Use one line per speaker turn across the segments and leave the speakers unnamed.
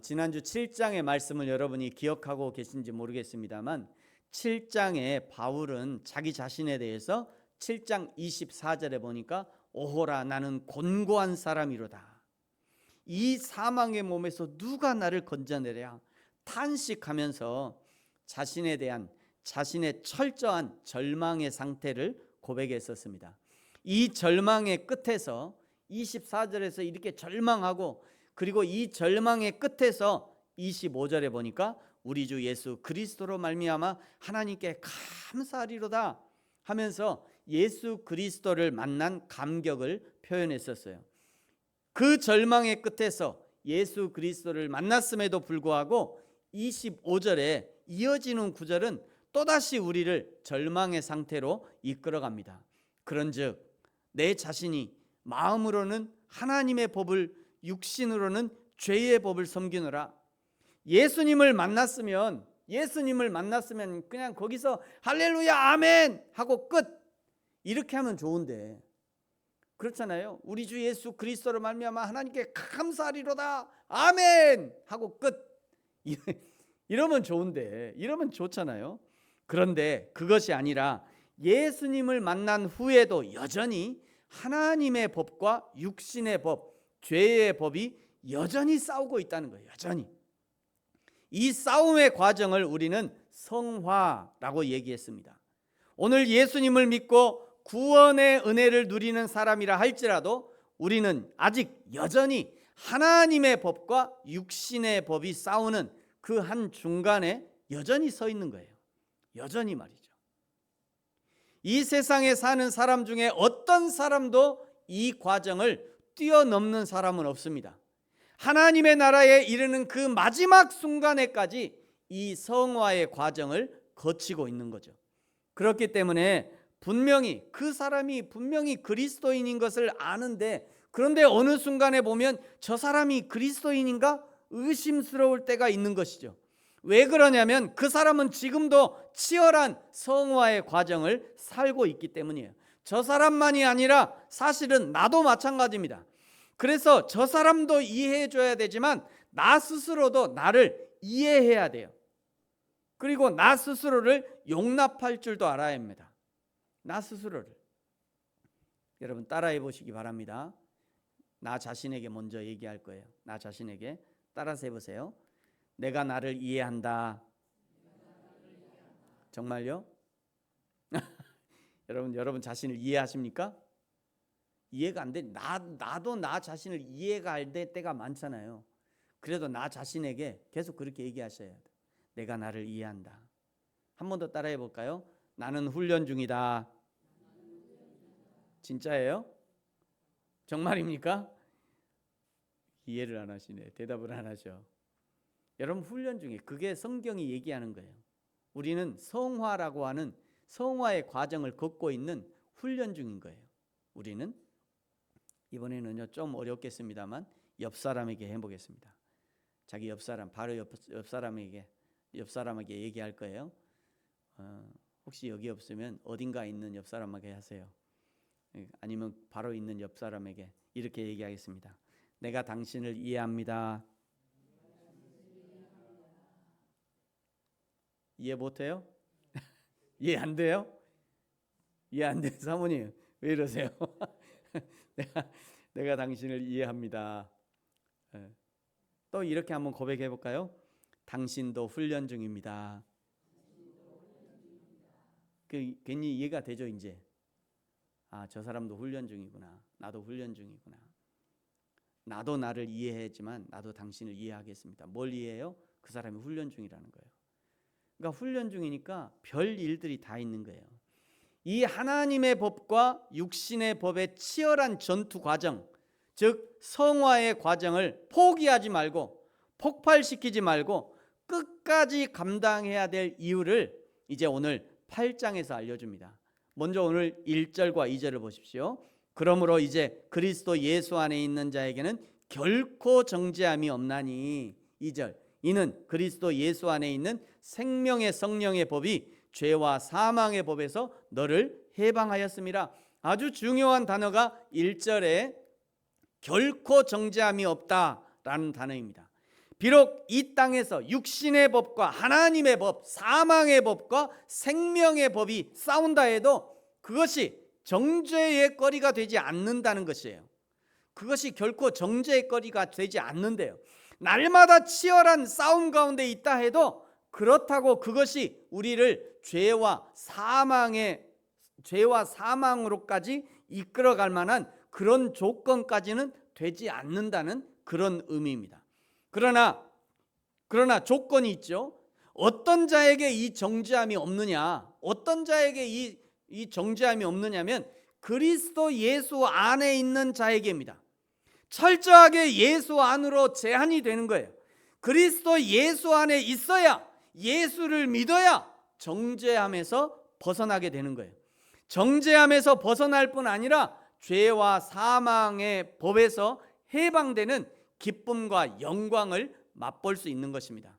지난주 7장의 말씀을 여러분이 기억하고 계신지 모르겠습니다만 7장에 바울은 자기 자신에 대해서 7장 24절에 보니까 오호라 나는 곤고한 사람이로다. 이 사망의 몸에서 누가 나를 건져내랴 탄식하면서 자신에 대한 자신의 철저한 절망의 상태를 고백했었습니다. 이 절망의 끝에서 24절에서 이렇게 절망하고 그리고 이 절망의 끝에서 25절에 보니까 우리 주 예수 그리스도로 말미암아 하나님께 감사하리로다 하면서 예수 그리스도를 만난 감격을 표현했었어요. 그 절망의 끝에서 예수 그리스도를 만났음에도 불구하고 25절에 이어지는 구절은 또다시 우리를 절망의 상태로 이끌어갑니다. 그런즉 내 자신이 마음으로는 하나님의 법을 육신으로는 죄의 법을 섬기노라. 예수님을 만났으면 그냥 거기서 할렐루야 아멘 하고 끝 이렇게 하면 좋은데 그렇잖아요. 우리 주 예수 그리스도로 말미암아 하나님께 감사하리로다 아멘 하고 끝 이러면 좋은데 이러면 좋잖아요. 그런데 그것이 아니라 예수님을 만난 후에도 여전히 하나님의 법과 육신의 법 죄의 법이 여전히 싸우고 있다는 거예요. 여전히. 이 싸움의 과정을 우리는 성화라고 얘기했습니다. 오늘 예수님을 믿고 구원의 은혜를 누리는 사람이라 할지라도 우리는 아직 여전히 하나님의 법과 육신의 법이 싸우는 그 한 중간에 여전히 서 있는 거예요. 여전히 말이죠. 이 세상에 사는 사람 중에 어떤 사람도 이 과정을 뛰어넘는 사람은 없습니다. 하나님의 나라에 이르는 그 마지막 순간에까지 이 성화의 과정을 거치고 있는 거죠. 그렇기 때문에 그 사람이 분명히 그리스도인인 것을 아는데 그런데 어느 순간에 보면 저 사람이 그리스도인인가 의심스러울 때가 있는 것이죠. 왜 그러냐면 그 사람은 지금도 치열한 성화의 과정을 살고 있기 때문이에요. 저 사람만이 아니라 사실은 나도 마찬가지입니다. 그래서 저 사람도 이해해 줘야 되지만 나 스스로도 나를 이해해야 돼요. 그리고 나 스스로를 용납할 줄도 알아야 합니다. 나 스스로를. 여러분 따라해 보시기 바랍니다. 나 자신에게 먼저 얘기할 거예요. 나 자신에게 따라서 해보세요. 내가 나를 이해한다. 정말요? 여러분 자신을 이해하십니까? 이해가 안 돼. 나도 나 자신을 이해가 안 될 때가 많잖아요. 그래도 나 자신에게 계속 그렇게 얘기하셔야 돼. 내가 나를 이해한다. 한 번 더 따라해 볼까요? 나는 훈련 중이다. 진짜예요? 정말입니까? 이해를 안 하시네. 대답을 안 하셔. 여러분 훈련 중에 그게 성경이 얘기하는 거예요. 우리는 성화라고 하는 성화의 과정을 걷고 있는 훈련 중인 거예요. 우리는 이번에는요 좀 어렵겠습니다만 옆 사람에게 해보겠습니다. 자기 옆 사람 바로 옆 사람에게 얘기할 거예요. 혹시 여기 없으면 어딘가 있는 옆 사람에게 하세요. 아니면 바로 있는 옆 사람에게 이렇게 얘기하겠습니다. 내가 당신을 이해합니다. 이해 못해요? 이해 안 돼요? 이해 안 돼. 사모님 왜 이러세요? 내가 당신을 이해합니다. 또 이렇게 한번 고백해 볼까요? 당신도 훈련 중입니다. 괜히 이해가 되죠 이제. 저 사람도 훈련 중이구나. 나도 훈련 중이구나. 나도 나를 이해했지만 나도 당신을 이해하겠습니다. 뭘 이해해요? 그 사람이 훈련 중이라는 거예요. 그러니까 훈련 중이니까 별 일들이 다 있는 거예요. 이 하나님의 법과 육신의 법의 치열한 전투 과정, 즉 성화의 과정을 포기하지 말고 폭발시키지 말고 끝까지 감당해야 될 이유를 이제 오늘 8장에서 알려줍니다. 먼저 오늘 1절과 2절을 보십시오. 그러므로 이제 그리스도 예수 안에 있는 자에게는 결코 정죄함이 없나니 2절 이는 그리스도 예수 안에 있는 생명의 성령의 법이 죄와 사망의 법에서 너를 해방하였음이라. 아주 중요한 단어가 1절에 결코 정죄함이 없다라는 단어입니다. 비록 이 땅에서 육신의 법과 하나님의 법, 사망의 법과 생명의 법이 싸운다 해도 그것이 정죄의 거리가 되지 않는다는 것이에요. 그것이 결코 정죄의 거리가 되지 않는데요. 날마다 치열한 싸움 가운데 있다 해도 그렇다고 그것이 우리를 죄와 사망으로까지 이끌어갈 만한 그런 조건까지는 되지 않는다는 그런 의미입니다. 그러나 조건이 있죠. 어떤 자에게 이 정죄함이 없느냐? 어떤 자에게 이 정죄함이 없느냐면 그리스도 예수 안에 있는 자에게입니다. 철저하게 예수 안으로 제한이 되는 거예요. 그리스도 예수 안에 있어야, 예수를 믿어야 정죄함에서 벗어나게 되는 거예요. 정죄함에서 벗어날 뿐 아니라 죄와 사망의 법에서 해방되는 기쁨과 영광을 맛볼 수 있는 것입니다.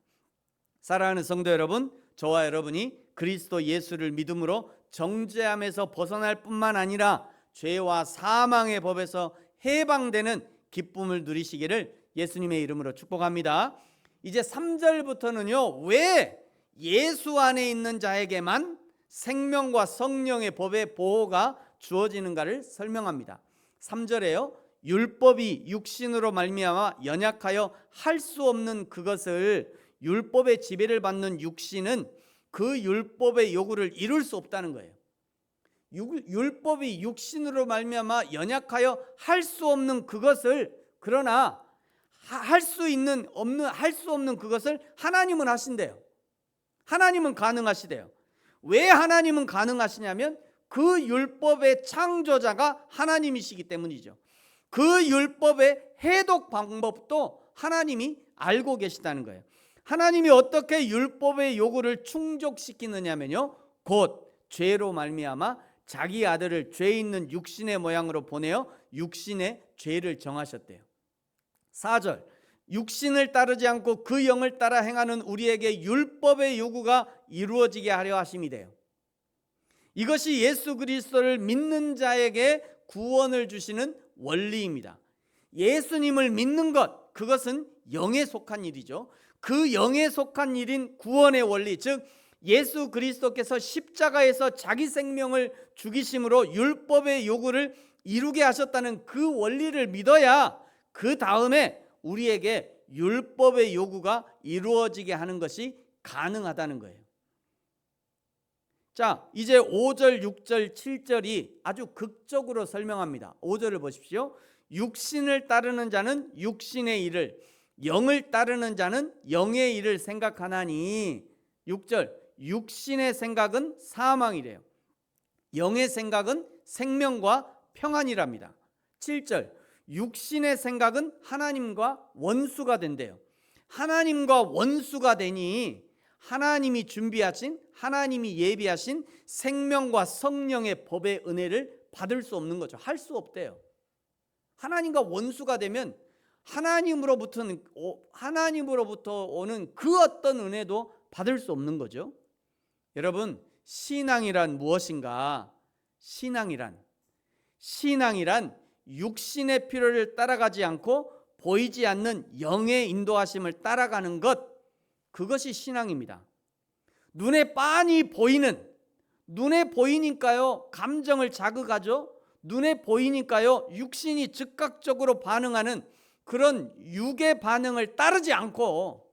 사랑하는 성도 여러분, 저와 여러분이 그리스도 예수를 믿음으로 정죄함에서 벗어날 뿐만 아니라 죄와 사망의 법에서 해방되는 기쁨을 누리시기를 예수님의 이름으로 축복합니다. 이제 3절부터는요, 왜 예수 안에 있는 자에게만 생명과 성령의 법의 보호가 주어지는가를 설명합니다. 3절에요, 율법이 육신으로 말미암아 연약하여 할 수 없는 그것을, 율법의 지배를 받는 육신은 그 율법의 요구를 이룰 수 없다는 거예요. 율법이 육신으로 말미암아 연약하여 할 수 없는 그것을, 그러나 할 수 없는 그것을 하나님은 하신대요. 하나님은 가능하시대요. 왜 하나님은 가능하시냐면 그 율법의 창조자가 하나님이시기 때문이죠. 그 율법의 해독 방법도 하나님이 알고 계시다는 거예요. 하나님이 어떻게 율법의 요구를 충족시키느냐면요, 곧 죄로 말미암아 자기 아들을 죄 있는 육신의 모양으로 보내어 육신의 죄를 정하셨대요. 4절, 육신을 따르지 않고 그 영을 따라 행하는 우리에게 율법의 요구가 이루어지게 하려 하심이 돼요. 이것이 예수 그리스도를 믿는 자에게 구원을 주시는 원리입니다. 예수님을 믿는 것, 그것은 영에 속한 일이죠. 그 영에 속한 일인 구원의 원리, 즉 예수 그리스도께서 십자가에서 자기 생명을 죽이심으로 율법의 요구를 이루게 하셨다는 그 원리를 믿어야 그 다음에 우리에게 율법의 요구가 이루어지게 하는 것이 가능하다는 거예요. 자, 이제 5절, 6절, 7절이 아주 극적으로 설명합니다. 5절을 보십시오. 육신을 따르는 자는 육신의 일을, 영을 따르는 자는 영의 일을 생각하나니. 6절, 육신의 생각은 사망이래요. 영의 생각은 생명과 평안이랍니다. 7절, 육신의 생각은 하나님과 원수가 된대요. 하나님과 원수가 되니 하나님이 준비하신, 하나님이 예비하신 생명과 성령의 법의 은혜를 받을 수 없는 거죠. 할 수 없대요. 하나님과 원수가 되면 하나님으로부터 오는 그 어떤 은혜도 받을 수 없는 거죠. 여러분, 신앙이란 무엇인가? 신앙이란 육신의 필요를 따라가지 않고 보이지 않는 영의 인도하심을 따라가는 것, 그것이 신앙입니다. 눈에 빤히 보이는, 눈에 보이니까요 감정을 자극하죠. 눈에 보이니까요 육신이 즉각적으로 반응하는 그런 육의 반응을 따르지 않고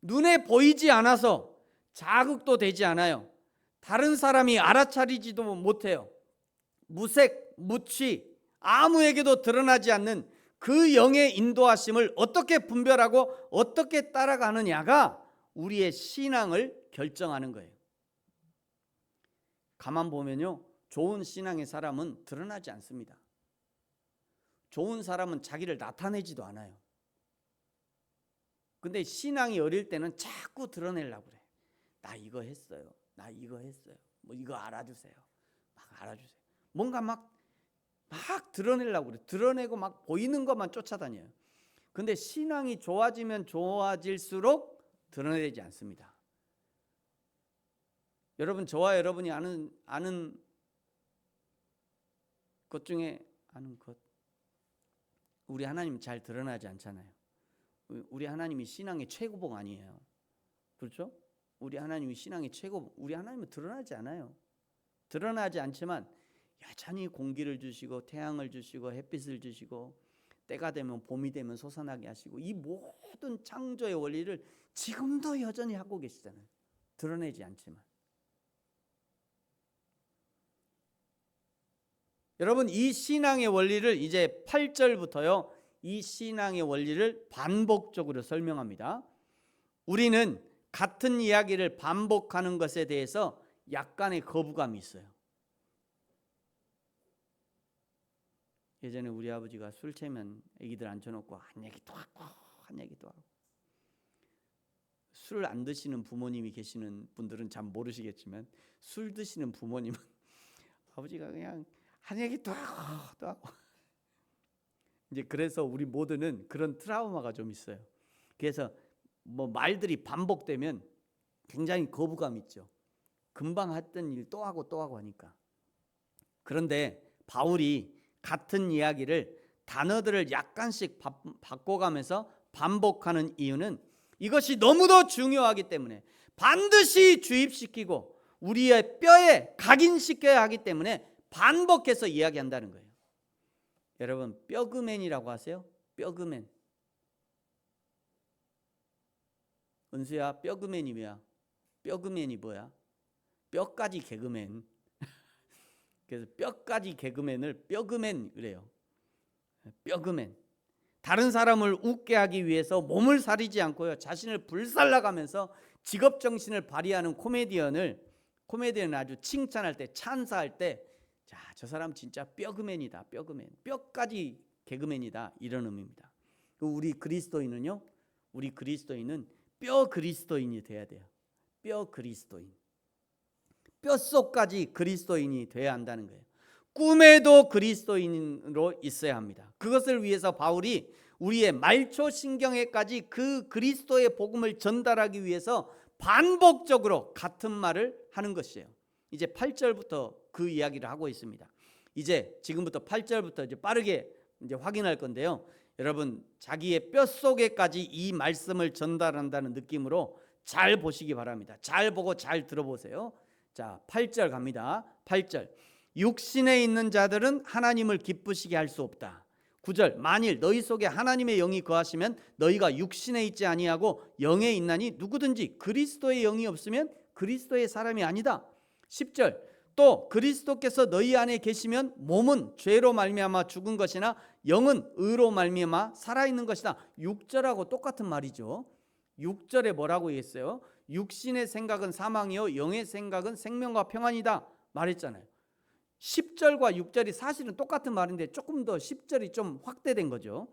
눈에 보이지 않아서 자극도 되지 않아요. 다른 사람이 알아차리지도 못해요. 무색, 무취, 아무에게도 드러나지 않는 그 영의 인도하심을 어떻게 분별하고 어떻게 따라가느냐가 우리의 신앙을 결정하는 거예요. 가만 보면요, 좋은 신앙의 사람은 드러나지 않습니다. 좋은 사람은 자기를 나타내지도 않아요. 근데 신앙이 어릴 때는 자꾸 드러내려고 그래. 나 이거 했어요. 나 이거 했어요. 뭐 이거 알아주세요. 막 알아주세요. 뭔가 막 드러내려고 그래. 드러내고 막 보이는 것만 쫓아다녀요. 근데 신앙이 좋아지면 좋아질수록 드러내지 않습니다. 여러분, 저와 여러분이 아는 것 중에 아는 것, 우리 하나님 잘 드러나지 않잖아요. 우리 하나님이 신앙의 최고봉 아니에요. 그렇죠? 우리 하나님이 신앙의 최고봉. 우리 하나님은 드러나지 않아요. 드러나지 않지만 여전히 공기를 주시고 태양을 주시고 햇빛을 주시고 때가 되면 봄이 되면 솟아나게 하시고 이 모든 창조의 원리를 지금도 여전히 하고 계시잖아요. 드러내지 않지만. 여러분, 이 신앙의 원리를 이제 8절부터요. 이 신앙의 원리를 반복적으로 설명합니다. 우리는 같은 이야기를 반복하는 것에 대해서 약간의 거부감이 있어요. 예전에 우리 아버지가 술 취하면 애기들 앉혀놓고 한 얘기도 하고 한 얘기도 하고. 술을 안 드시는 부모님이 계시는 분들은 잘 모르시겠지만 술 드시는 부모님은 아버지가 그냥 한 얘기 또 하고 또 하고. 이제 그래서 우리 모두는 그런 트라우마가 좀 있어요. 그래서 뭐 말들이 반복되면 굉장히 거부감 있죠. 금방 했던 일 또 하고 또 하고 하니까. 그런데 바울이 같은 이야기를 단어들을 약간씩 바꿔가면서 반복하는 이유는 이것이 너무도 중요하기 때문에 반드시 주입시키고 우리의 뼈에 각인시켜야 하기 때문에 반복해서 이야기한다는 거예요. 여러분, 뼈그맨이라고 하세요? 뼈그맨. 은수야, 뼈그맨이 뭐야? 뼈그맨이 뭐야? 뼈까지 개그맨. 그래서 뼈까지 개그맨을 뼈그맨 그래요. 뼈그맨. 다른 사람을 웃게 하기 위해서 몸을 사리지 않고요, 자신을 불살라가면서 직업 정신을 발휘하는 코미디언은 아주 칭찬할 때, 찬사할 때, 자, 저 사람 진짜 뼈그맨이다, 뼈그맨, 뼈까지 개그맨이다, 이런 의미입니다. 우리 그리스도인은요, 우리 그리스도인은 뼈 그리스도인이 돼야 돼요. 뼈 그리스도인. 뼛속까지 그리스도인이 돼야 한다는 거예요. 꿈에도 그리스도인으로 있어야 합니다. 그것을 위해서 바울이 우리의 말초신경에까지 그 그리스도의 복음을 전달하기 위해서 반복적으로 같은 말을 하는 것이에요. 이제 8절부터 그 이야기를 하고 있습니다. 이제 지금부터 8절부터 이제 빠르게 이제 확인할 건데요. 여러분, 자기의 뼛속에까지 이 말씀을 전달한다는 느낌으로 잘 보시기 바랍니다. 잘 보고 잘 들어보세요. 자, 8절 갑니다. 8절. 육신에 있는 자들은 하나님을 기쁘시게 할 수 없다. 9절. 만일 너희 속에 하나님의 영이 거하시면 너희가 육신에 있지 아니하고 영에 있나니 누구든지 그리스도의 영이 없으면 그리스도의 사람이 아니다. 10절. 또 그리스도께서 너희 안에 계시면 몸은 죄로 말미암아 죽은 것이나 영은 의로 말미암아 살아있는 것이다. 6절하고 똑같은 말이죠. 6절에 뭐라고 했어요? 육신의 생각은 사망이요 영의 생각은 생명과 평안이다 말했잖아요. 10절과 6절이 사실은 똑같은 말인데 조금 더 10절이 좀 확대된 거죠.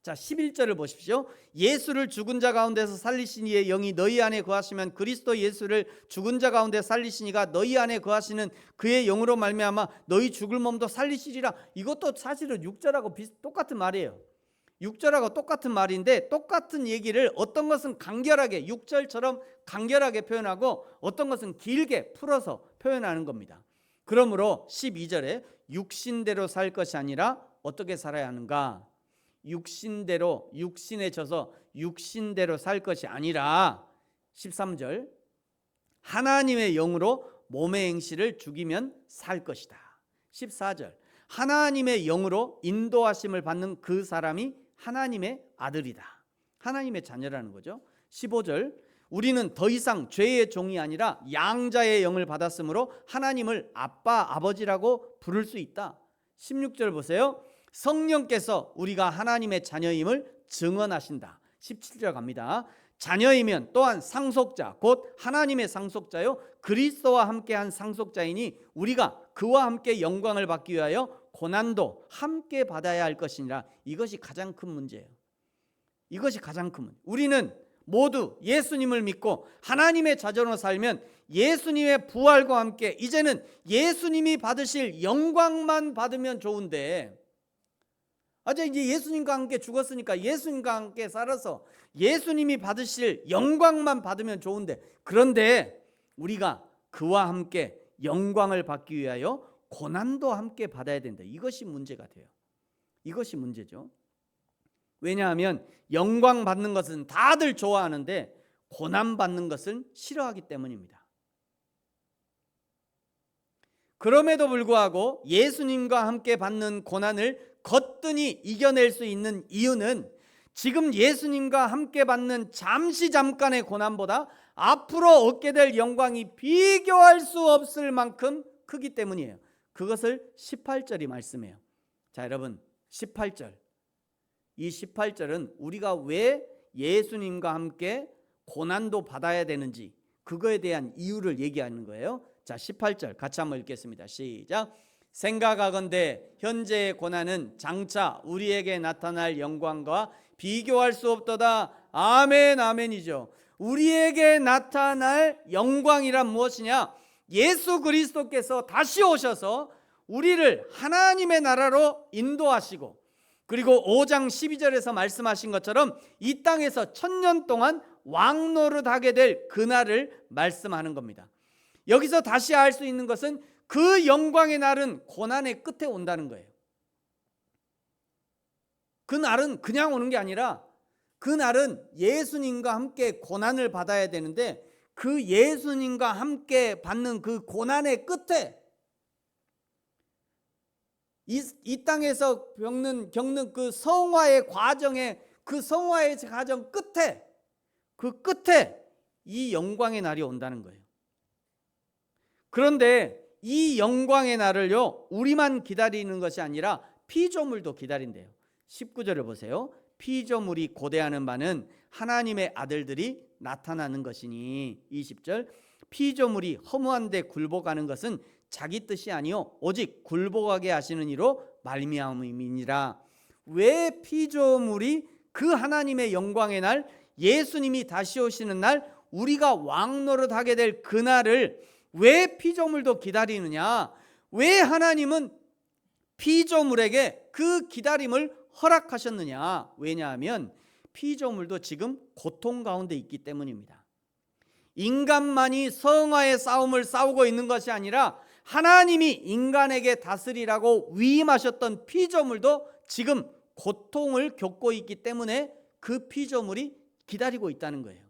자, 11절을 보십시오. 예수를 죽은 자 가운데서 살리신 이의 영이 너희 안에 거하시면 그리스도 예수를 죽은 자 가운데 살리신 이가 너희 안에 거하시는 그의 영으로 말미암아 너희 죽을 몸도 살리시리라. 이것도 사실은 6절하고 똑같은 말이에요. 6절하고 똑같은 말인데 똑같은 얘기를 어떤 것은 간결하게 6절처럼 간결하게 표현하고 어떤 것은 길게 풀어서 표현하는 겁니다. 그러므로 12절에 육신대로 살 것이 아니라 어떻게 살아야 하는가? 육신대로, 육신에 져서 육신대로 살 것이 아니라 13절 하나님의 영으로 몸의 행실을 죽이면 살 것이다. 14절 하나님의 영으로 인도하심을 받는 그 사람이 하나님의 아들이다. 하나님의 자녀라는 거죠. 15절 우리는 더 이상 죄의 종이 아니라 양자의 영을 받았으므로 하나님을 아빠, 아버지라고 부를 수 있다. 16절 보세요. 성령께서 우리가 하나님의 자녀임을 증언하신다. 17절 갑니다. 자녀이면 또한 상속자 곧 하나님의 상속자요 그리스도와 함께한 상속자이니 우리가 그와 함께 영광을 받기 위하여 고난도 함께 받아야 할 것이니라. 이것이 가장 큰 문제예요. 이것이 가장 큰 문제. 우리는 모두 예수님을 믿고 하나님의 자녀로 살면 예수님의 부활과 함께 이제는 예수님이 받으실 영광만 받으면 좋은데, 이제 예수님과 함께 죽었으니까 예수님과 함께 살아서 예수님이 받으실 영광만 받으면 좋은데, 그런데 우리가 그와 함께 영광을 받기 위하여 고난도 함께 받아야 된다. 이것이 문제가 돼요. 이것이 문제죠. 왜냐하면 영광 받는 것은 다들 좋아하는데 고난 받는 것은 싫어하기 때문입니다. 그럼에도 불구하고 예수님과 함께 받는 고난을 거뜬히 이겨낼 수 있는 이유는 지금 예수님과 함께 받는 잠깐의 고난보다 앞으로 얻게 될 영광이 비교할 수 없을 만큼 크기 때문이에요. 그것을 18절이 말씀해요. 자, 여러분, 18절. 이 18절은 우리가 왜 예수님과 함께 고난도 받아야 되는지 그거에 대한 이유를 얘기하는 거예요. 자, 18절 같이 한번 읽겠습니다. 시작. 생각하건대 현재의 고난은 장차 우리에게 나타날 영광과 비교할 수 없도다. 아멘, 아멘이죠. 우리에게 나타날 영광이란 무엇이냐? 예수 그리스도께서 다시 오셔서 우리를 하나님의 나라로 인도하시고, 그리고 5장 12절에서 말씀하신 것처럼 이 땅에서 1000년 동안 왕노릇하게 될 그날을 말씀하는 겁니다. 여기서 다시 알 수 있는 것은 그 영광의 날은 고난의 끝에 온다는 거예요. 그 날은 그냥 오는 게 아니라 그 날은 예수님과 함께 고난을 받아야 되는데, 그 예수님과 함께 받는 그 고난의 끝에, 이 땅에서 겪는 그 성화의 과정에, 그 성화의 과정 끝에, 그 끝에 이 영광의 날이 온다는 거예요. 그런데 이 영광의 날을요, 우리만 기다리는 것이 아니라 피조물도 기다린대요. 19절을 보세요. 피조물이 고대하는 바는 하나님의 아들들이 나타나는 것이니. 20절. 피조물이 허무한데 굴복하는 것은 자기 뜻이 아니요 오직 굴복하게 하시는 이로 말미암음이니라. 왜 피조물이 그 하나님의 영광의 날, 예수님이 다시 오시는 날, 우리가 왕노릇하게 될 그날을 왜 피조물도 기다리느냐? 왜 하나님은 피조물에게 그 기다림을 허락하셨느냐? 왜냐하면 피조물도 지금 고통 가운데 있기 때문입니다. 인간만이 성화의 싸움을 싸우고 있는 것이 아니라 하나님이 인간에게 다스리라고 위임하셨던 피조물도 지금 고통을 겪고 있기 때문에 그 피조물이 기다리고 있다는 거예요.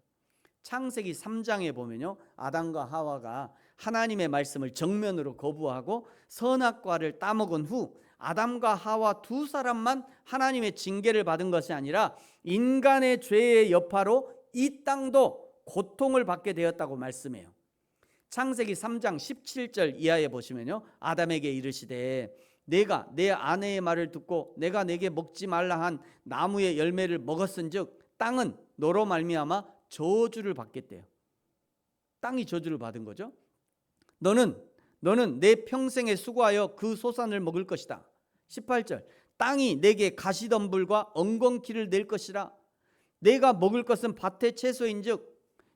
창세기 3장에 보면요, 아담과 하와가 하나님의 말씀을 정면으로 거부하고 선악과를 따먹은 후 아담과 하와 두 사람만 하나님의 징계를 받은 것이 아니라 인간의 죄의 여파로 이 땅도 고통을 받게 되었다고 말씀해요. 창세기 3장 17절 이하에 보시면요, 아담에게 이르시되 내가 내 아내의 말을 듣고 내가 내게 먹지 말라 한 나무의 열매를 먹었은즉 땅은 너로 말미암아 저주를 받겠대요. 땅이 저주를 받은 거죠. 너는 내 평생에 수고하여 그 소산을 먹을 것이다. 18절. 땅이 내게 가시덤불과 엉겅퀴를 낼 것이라. 내가 먹을 것은 밭의 채소인즉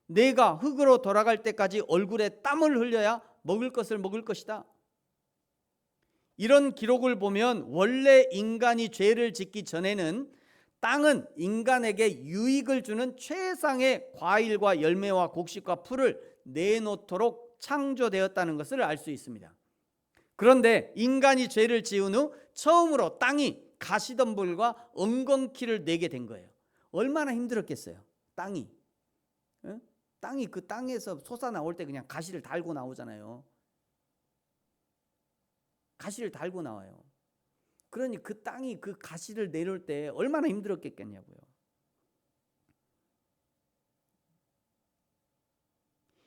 내가 흙으로 돌아갈 때까지 얼굴에 땀을 흘려야 먹을 것을 먹을 것이다. 이런 기록을 보면 원래 인간이 죄를 짓기 전에는 땅은 인간에게 유익을 주는 최상의 과일과 열매와 곡식과 풀을 내놓도록 창조되었다는 것을 알 수 있습니다. 그런데 인간이 죄를 지은 후 처음으로 땅이 가시덤불과 엉겅퀴를 내게 된 거예요. 얼마나 힘들었겠어요. 땅이 그 땅에서 솟아 나올 때 그냥 가시를 달고 나오잖아요. 가시를 달고 나와요. 그러니 그 땅이 그 가시를 내려올 때 얼마나 힘들었겠냐고요.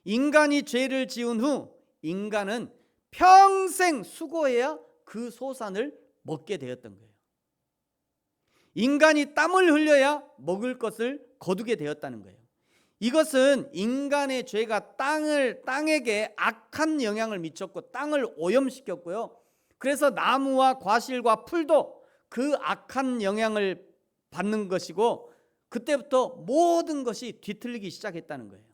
인간이 죄를 지은 후 인간은 평생 수고해야 그 소산을 먹게 되었던 거예요. 인간이 땀을 흘려야 먹을 것을 거두게 되었다는 거예요. 이것은 인간의 죄가 땅에게 악한 영향을 미쳤고 땅을 오염시켰고요. 그래서 나무와 과실과 풀도 그 악한 영향을 받는 것이고, 그때부터 모든 것이 뒤틀리기 시작했다는 거예요.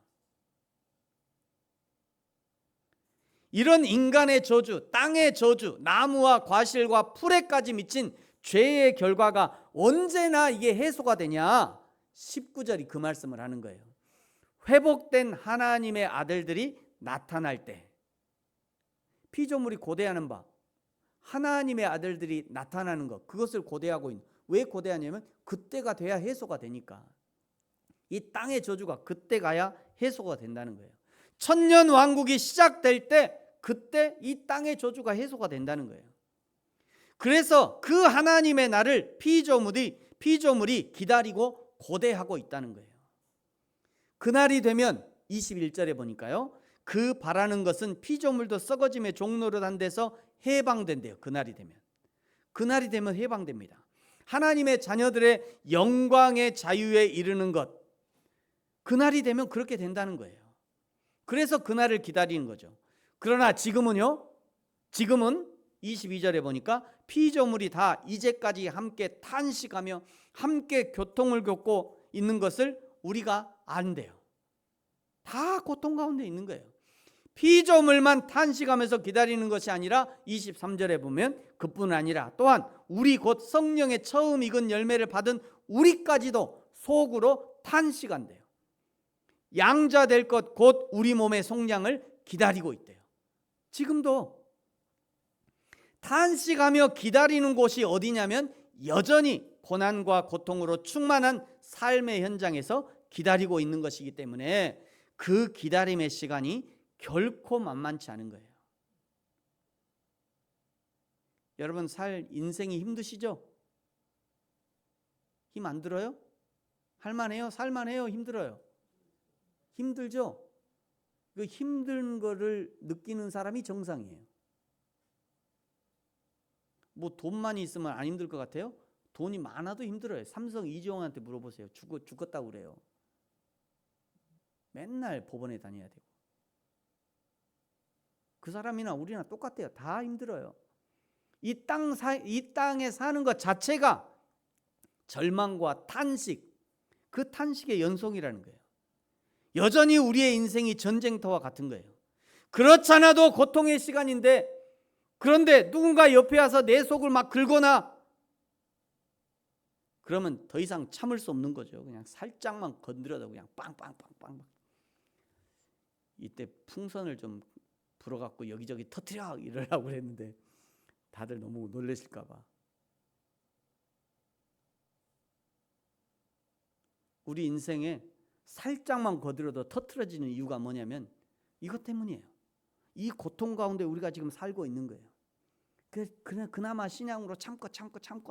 이런 인간의 저주, 땅의 저주, 나무와 과실과 풀에까지 미친 죄의 결과가 언제나 이게 해소가 되냐? 19절이 그 말씀을 하는 거예요. 회복된 하나님의 아들들이 나타날 때, 피조물이 고대하는 바 하나님의 아들들이 나타나는 것, 그것을 고대하고 있는. 왜 고대하냐면 그때가 돼야 해소가 되니까. 이 땅의 저주가 그때 가야 해소가 된다는 거예요. 천년 왕국이 시작될 때 그때 이 땅의 저주가 해소가 된다는 거예요. 그래서 그 하나님의 날을 피조물이 기다리고 고대하고 있다는 거예요. 그날이 되면 21절에 보니까요, 그 바라는 것은 피조물도 썩어짐의 종로를 한 데서 해방된대요. 그날이 되면 해방됩니다. 하나님의 자녀들의 영광의 자유에 이르는 것, 그날이 되면 그렇게 된다는 거예요. 그래서 그날을 기다리는 거죠. 그러나 지금은 22절에 보니까 피조물이 다 이제까지 함께 탄식하며 함께 고통을 겪고 있는 것을 우리가 안대요. 다 고통 가운데 있는 거예요. 피조물만 탄식하면서 기다리는 것이 아니라 23절에 보면 그뿐 아니라 또한 우리 곧 성령의 처음 익은 열매를 받은 우리까지도 속으로 탄식한대요. 양자 될 것 곧 우리 몸의 속량을 기다리고 있대요. 지금도 탄식하며 기다리는 곳이 어디냐면 여전히 고난과 고통으로 충만한 삶의 현장에서 기다리고 있는 것이기 때문에 그 기다림의 시간이 결코 만만치 않은 거예요. 여러분, 인생이 힘드시죠? 힘 안 들어요? 할만해요? 살만해요? 힘들어요? 힘들죠? 그 힘든 거를 느끼는 사람이 정상이에요. 뭐 돈만 있으면 안 힘들 것 같아요? 돈이 많아도 힘들어요. 삼성 이재용한테 물어보세요. 죽었다고 그래요. 맨날 법원에 다녀야 되고. 그 사람이나 우리나 똑같아요. 다 힘들어요. 이 땅에 사는 것 자체가 절망과 탄식, 그 탄식의 연속이라는 거예요. 여전히 우리의 인생이 전쟁터와 같은 거예요. 그렇잖아도 고통의 시간인데, 그런데 누군가 옆에 와서 내 속을 막 긁거나 그러면 더 이상 참을 수 없는 거죠. 그냥 살짝만 건드려도 그냥 빵빵빵빵. 이때 풍선을 좀 불어갖고 여기저기 터뜨려 이러려고 그랬는데 다들 너무 놀라실까 봐. 우리 인생에 살짝만 건드려도 터뜨려지는 이유가 뭐냐면 이것 때문이에요. 이 고통 가운데 우리가 지금 살고 있는 거예요. 그나마 신앙으로 참고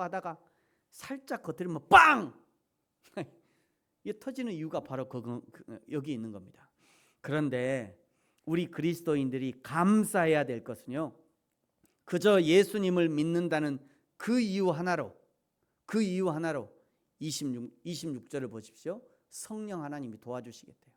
하다가 살짝 건드리면 빵! 이게 터지는 이유가 바로 여기 있는 겁니다. 그런데 우리 그리스도인들이 감사해야 될 것은요, 그저 예수님을 믿는다는 그 이유 하나로 26절을 보십시오. 성령 하나님이 도와주시겠대요.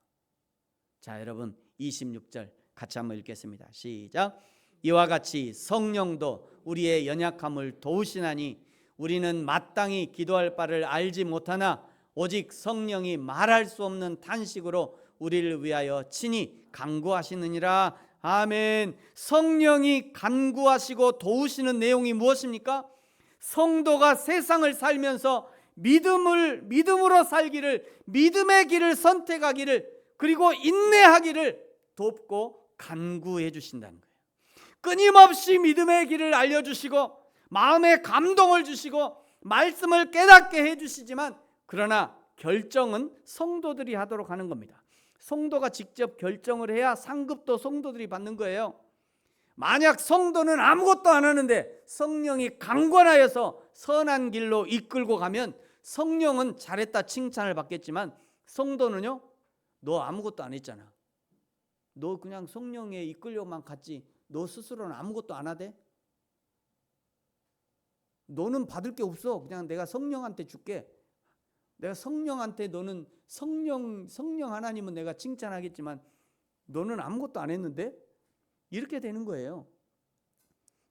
자, 여러분 26절 같이 한번 읽겠습니다. 시작. 이와 같이 성령도 우리의 연약함을 도우시나니 우리는 마땅히 기도할 바를 알지 못하나 오직 성령이 말할 수 없는 탄식으로 우리를 위하여 친히 간구하시느니라. 아멘. 성령이 간구하시고 도우시는 내용이 무엇입니까? 성도가 세상을 살면서 믿음으로 살기를, 믿음의 길을 선택하기를, 그리고 인내하기를 돕고 간구해 주신다는 거예요. 끊임없이 믿음의 길을 알려주시고 마음에 감동을 주시고 말씀을 깨닫게 해주시지만, 그러나 결정은 성도들이 하도록 하는 겁니다. 성도가 직접 결정을 해야 상급도 성도들이 받는 거예요. 만약 성도는 아무것도 안 하는데 성령이 강권하여서 선한 길로 이끌고 가면 성령은 잘했다 칭찬을 받겠지만, 성도는요, 너 아무것도 안 했잖아. 너 그냥 성령에 이끌려만 갔지 너 스스로는 아무것도 안 하대? 너는 받을 게 없어. 그냥 내가 성령한테 줄게. 내가 성령한테, 너는 성령 하나님은 내가 칭찬하겠지만 너는 아무것도 안 했는데? 이렇게 되는 거예요.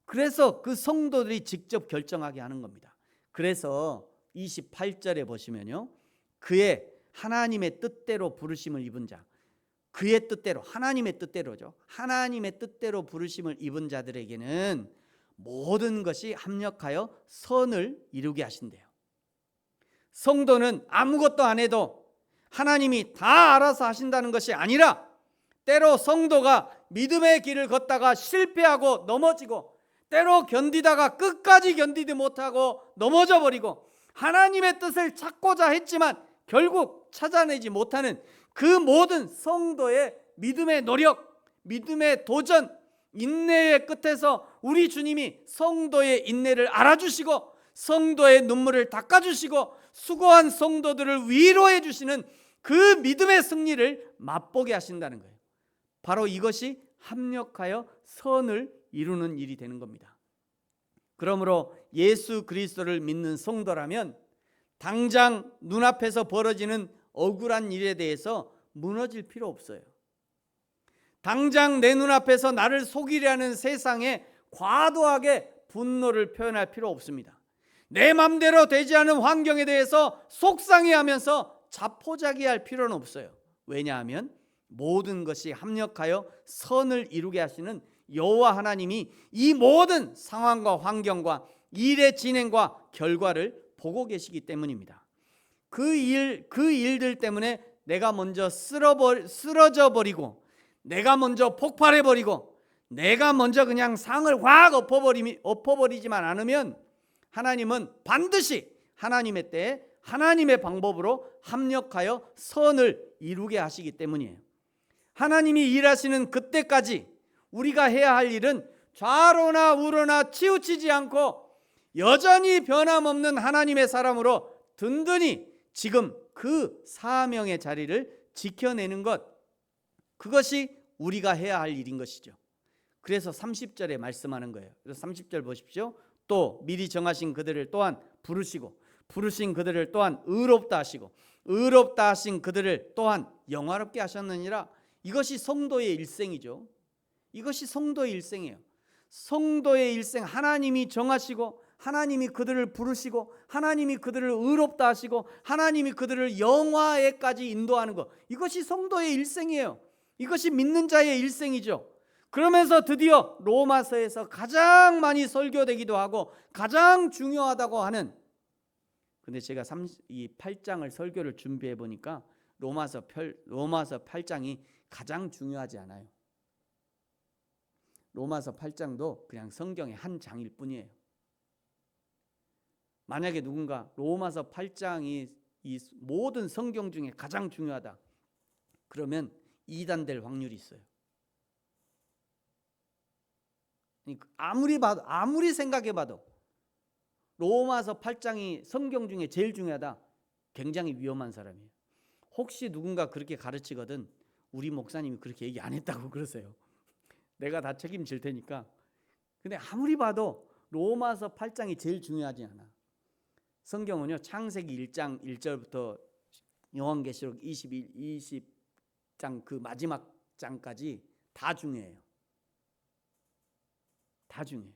그래서 그 성도들이 직접 결정하게 하는 겁니다. 그래서 28절에 보시면요, 그의 하나님의 뜻대로 부르심을 입은 자, 그의 뜻대로, 하나님의 뜻대로죠. 하나님의 뜻대로 부르심을 입은 자들에게는 모든 것이 합력하여 선을 이루게 하신대요. 성도는 아무것도 안 해도 하나님이 다 알아서 하신다는 것이 아니라, 때로 성도가 믿음의 길을 걷다가 실패하고 넘어지고, 때로 견디다가 끝까지 견디지 못하고 넘어져 버리고, 하나님의 뜻을 찾고자 했지만 결국 찾아내지 못하는 그 모든 성도의 믿음의 노력, 믿음의 도전, 인내의 끝에서 우리 주님이 성도의 인내를 알아주시고 성도의 눈물을 닦아주시고 수고한 성도들을 위로해 주시는 그 믿음의 승리를 맛보게 하신다는 거예요. 바로 이것이 합력하여 선을 이루는 일이 되는 겁니다. 그러므로 예수 그리스도를 믿는 성도라면 당장 눈앞에서 벌어지는 억울한 일에 대해서 무너질 필요 없어요. 당장 내 눈앞에서 나를 속이려는 세상에 과도하게 분노를 표현할 필요 없습니다. 내 맘대로 되지 않은 환경에 대해서 속상해하면서 자포자기할 필요는 없어요. 왜냐하면 모든 것이 합력하여 선을 이루게 하시는 여호와 하나님이 이 모든 상황과 환경과 일의 진행과 결과를 보고 계시기 때문입니다. 그 일들 때문에 내가 먼저 쓰러져 버리고, 내가 먼저 폭발해 버리고, 내가 먼저 그냥 상을 확 엎어버리지만 않으면 하나님은 반드시 하나님의 때에 하나님의 방법으로 합력하여 선을 이루게 하시기 때문이에요. 하나님이 일하시는 그때까지 우리가 해야 할 일은 좌로나 우로나 치우치지 않고 여전히 변함없는 하나님의 사람으로 든든히 지금 그 사명의 자리를 지켜내는 것, 그것이 우리가 해야 할 일인 것이죠. 그래서 30절에 말씀하는 거예요. 그래서 30절 보십시오. 또 미리 정하신 그들을 또한 부르시고 부르신 그들을 또한 의롭다 하시고 의롭다 하신 그들을 또한 영화롭게 하셨느니라. 이것이 성도의 일생이죠. 이것이 성도의 일생이에요. 성도의 일생, 하나님이 정하시고 하나님이 그들을 부르시고 하나님이 그들을 의롭다 하시고 하나님이 그들을 영화에까지 인도하는 것, 이것이 성도의 일생이에요. 이것이 믿는 자의 일생이죠. 그러면서 드디어 로마서에서 가장 많이 설교되기도 하고 가장 중요하다고 하는, 근데 제가 이 8장을 설교를 준비해 보니까 로마서 8장이 가장 중요하지 않아요. 로마서 8장도 그냥 성경의 한 장일 뿐이에요. 만약에 누군가 로마서 8장이 이 모든 성경 중에 가장 중요하다, 그러면 이단될 확률이 있어요. 아무리 봐도, 아무리 생각해봐도 로마서 8장이 성경 중에 제일 중요하다, 굉장히 위험한 사람이에요. 혹시 누군가 그렇게 가르치거든 우리 목사님이 그렇게 얘기 안 했다고 그러세요. 내가 다 책임질 테니까. 근데 아무리 봐도 로마서 8장이 제일 중요하지 않아. 성경은요, 창세기 1장 1절부터 요한계시록 20장 그 마지막 장까지 다 중요해요. 다 중요해요.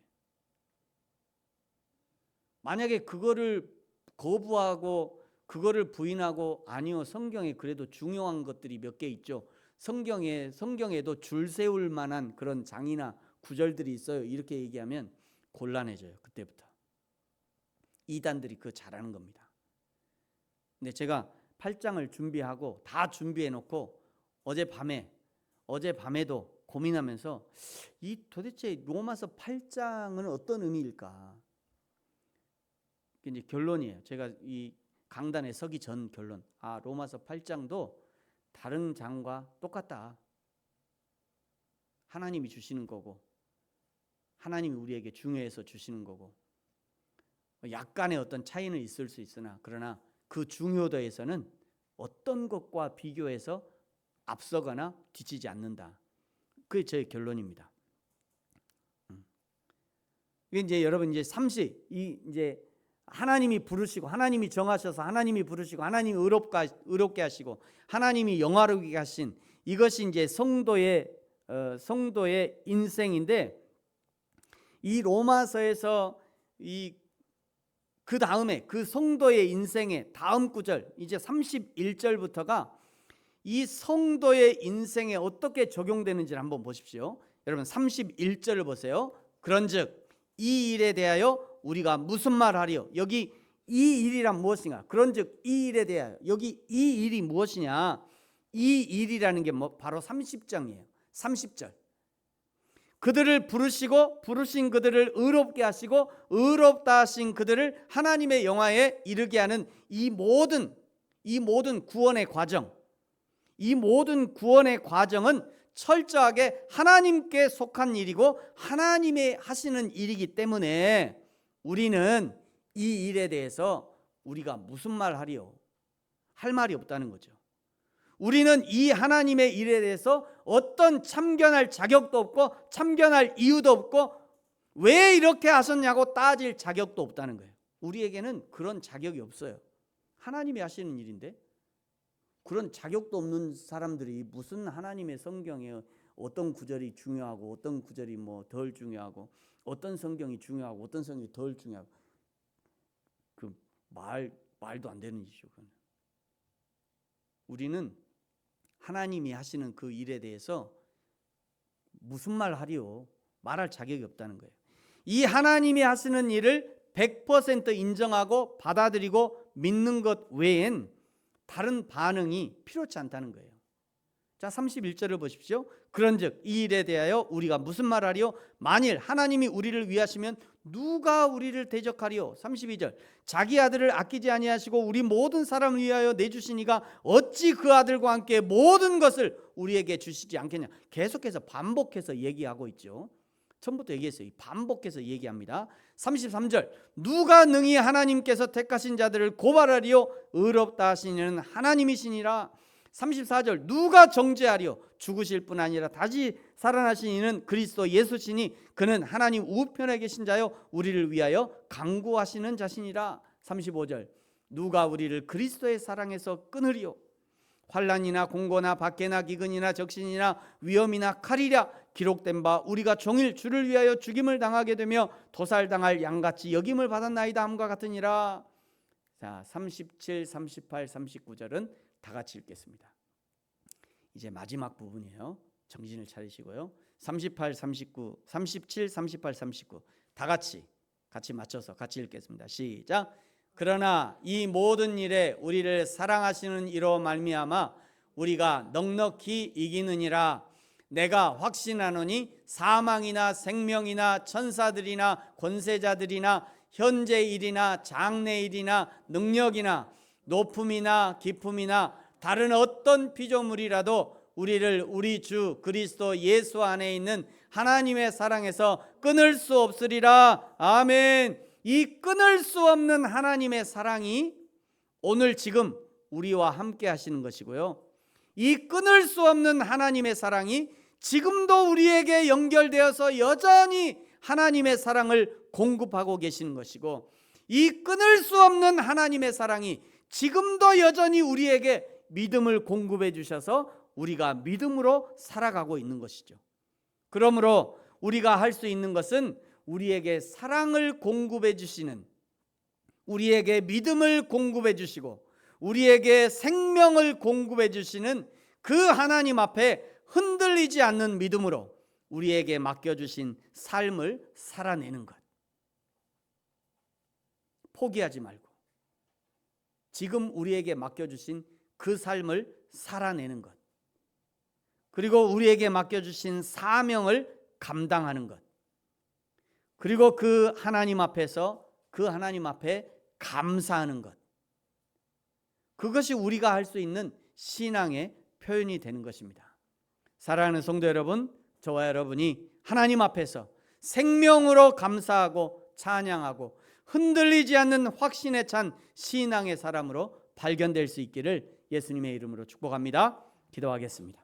만약에 그거를 거부하고 그거를 부인하고, 아니요, 성경에 그래도 중요한 것들이 몇 개 있죠, 성경에도 줄 세울 만한 그런 장이나 구절들이 있어요, 이렇게 얘기하면 곤란해져요. 그때부터 이단들이 그거 잘하는 겁니다. 근데 제가 8장을 준비하고 다 준비해 놓고 어젯밤에도 고민하면서 이 도대체 로마서 8장은 어떤 의미일까? 이제 결론이에요. 제가 이 강단에 서기 전 결론. 로마서 8장도 다른 장과 똑같다. 하나님이 주시는 거고, 하나님이 우리에게 중요해서 주시는 거고, 약간의 어떤 차이는 있을 수 있으나 그러나 그 중요도에서는 어떤 것과 비교해서 앞서거나 뒤치지 않는다. 그게 제 결론입니다. 이제 여러분 이제 이제 하나님이 부르시고 하나님이 정하셔서 하나님이 부르시고 하나님이 의롭게 하시고 하나님이 영화롭게 하신, 이것이 이제 성도의 인생인데, 이 로마서에서 그 다음에 그 성도의 인생의 다음 구절, 이제 31절부터가 이 성도의 인생에 어떻게 적용되는지를 한번 보십시오. 여러분 31절을 보세요. 그런즉 이 일에 대하여 우리가 무슨 말하리요? 여기 이 일이란 무엇인가? 그런즉 이 일에 대하여, 여기 이 일이 무엇이냐? 이 일이라는 게 바로 30장이에요. 30절. 그들을 부르시고 부르신 그들을 의롭게 하시고 의롭다 하신 그들을 하나님의 영화에 이르게 하는 이 모든 구원의 과정, 이 모든 구원의 과정은 철저하게 하나님께 속한 일이고 하나님의 하시는 일이기 때문에 우리는 이 일에 대해서 우리가 무슨 말 하리요? 할 말이 없다는 거죠. 우리는 이 하나님의 일에 대해서 어떤 참견할 자격도 없고 참견할 이유도 없고 왜 이렇게 하셨냐고 따질 자격도 없다는 거예요. 우리에게는 그런 자격이 없어요. 하나님이 하시는 일인데 그런 자격도 없는 사람들이 무슨 하나님의 성경에 어떤 구절이 중요하고 어떤 구절이 뭐 덜 중요하고 어떤 성경이 중요하고 어떤 성경이 덜 중요하고 그 말도 안 되는 일이죠. 우리는 하나님이 하시는 그 일에 대해서 무슨 말 하리요? 말할 자격이 없다는 거예요. 이 하나님이 하시는 일을 100% 인정하고 받아들이고 믿는 것 외엔 다른 반응이 필요치 않다는 거예요. 자, 31절을 보십시오. 그런즉 이 일에 대하여 우리가 무슨 말하리요? 만일 하나님이 우리를 위하시면 누가 우리를 대적하리요? 32절 자기 아들을 아끼지 아니하시고 우리 모든 사람을 위하여 내주시니가 어찌 그 아들과 함께 모든 것을 우리에게 주시지 않겠냐. 계속해서 반복해서 얘기하고 있죠. 처음부터 얘기했어요. 반복해서 얘기합니다. 33절 누가 능히 하나님께서 택하신 자들을 고발하리요? 의롭다 하시는 하나님이시니라. 34절 누가 정죄하리요? 죽으실 뿐 아니라 다시 살아나신 이는 그리스도 예수시니 그는 하나님 우편에 계신 자요 우리를 위하여 강구하시는 자신이라. 35절 누가 우리를 그리스도의 사랑에서 끊으리요? 환난이나 공고나 박해나 기근이나 적신이나 위험이나 칼이랴. 기록된 바 우리가 종일 주를 위하여 죽임을 당하게 되며 도살당할 양같이 여김을 받았나이다 함과 같으니라. 자, 37, 38, 39절은 다 같이 읽겠습니다. 이제 마지막 부분이에요. 정신을 차리시고요. 38, 39, 37, 38, 39 다 같이 맞춰서 같이 읽겠습니다. 시작. 그러나 이 모든 일에 우리를 사랑하시는 이로 말미암아 우리가 넉넉히 이기느니라. 내가 확신하노니 사망이나 생명이나 천사들이나 권세자들이나 현재 일이나 장래 일이나 능력이나 높음이나 깊음이나 다른 어떤 피조물이라도 우리를 우리 주 그리스도 예수 안에 있는 하나님의 사랑에서 끊을 수 없으리라. 아멘. 이 끊을 수 없는 하나님의 사랑이 오늘 지금 우리와 함께 하시는 것이고요. 이 끊을 수 없는 하나님의 사랑이 지금도 우리에게 연결되어서 여전히 하나님의 사랑을 공급하고 계시는 것이고, 이 끊을 수 없는 하나님의 사랑이 지금도 여전히 우리에게 믿음을 공급해 주셔서 우리가 믿음으로 살아가고 있는 것이죠. 그러므로 우리가 할 수 있는 것은 우리에게 사랑을 공급해 주시는, 우리에게 믿음을 공급해 주시고 우리에게 생명을 공급해 주시는 그 하나님 앞에 흔들리지 않는 믿음으로 우리에게 맡겨주신 삶을 살아내는 것. 포기하지 말고 지금 우리에게 맡겨주신 그 삶을 살아내는 것, 그리고 우리에게 맡겨주신 사명을 감당하는 것, 그리고 그 하나님 앞에서 그 하나님 앞에 감사하는 것, 그것이 우리가 할 수 있는 신앙의 표현이 되는 것입니다. 사랑하는 성도 여러분, 저와 여러분이 하나님 앞에서 생명으로 감사하고 찬양하고 흔들리지 않는 확신에 찬 신앙의 사람으로 발견될 수 있기를 예수님의 이름으로 축복합니다. 기도하겠습니다.